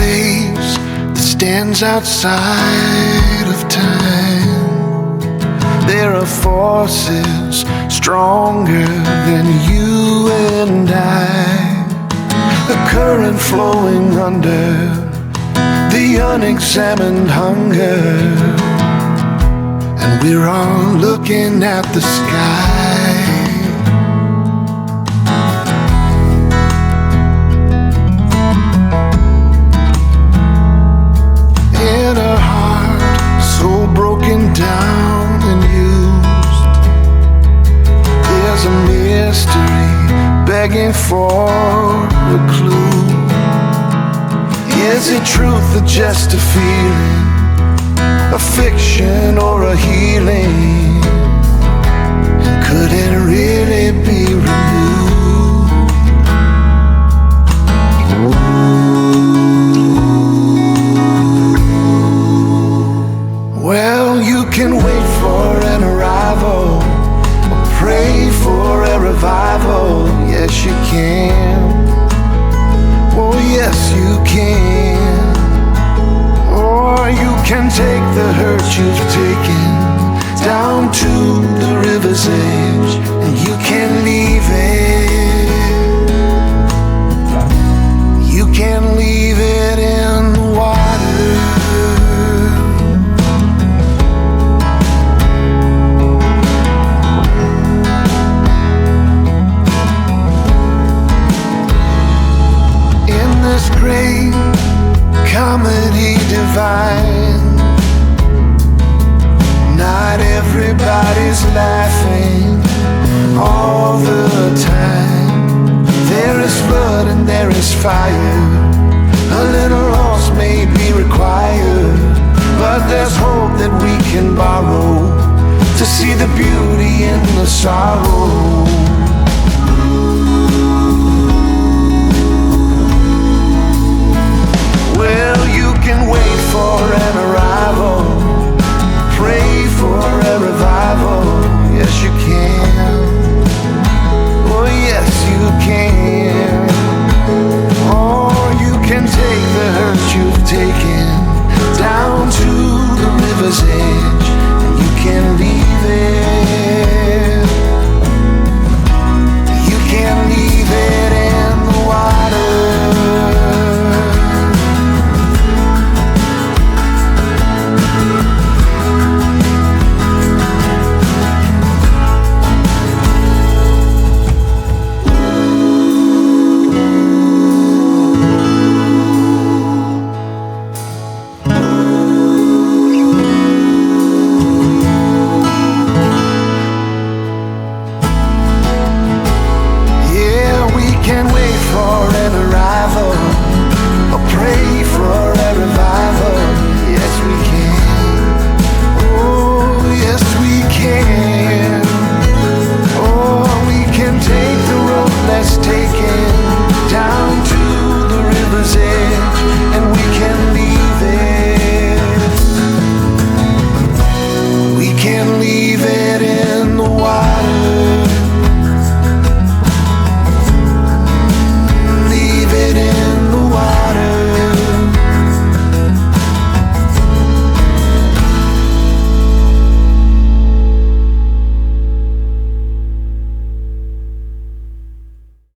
place that stands outside of time. There are forces stronger than you and I. A current flowing under the unexamined hunger, and we're all looking at the sky. In a heart so broken down and used, there's a mystery begging for a clue. Is it truth or just a feeling, a fiction or a healing? And could it really be renewed? Well, you can wait for an arrival, or pray for a revival. Yes, you can. Oh, yes, you can. Or you can take the hurt you've taken down to the river's edge, and you can leave it. You can leave it in the water. In this great comedy divine, not everybody's laughing all the time. There is flood and there is fire. A little loss may be required, but there's hope that we can borrow to see the beauty in the sorrow.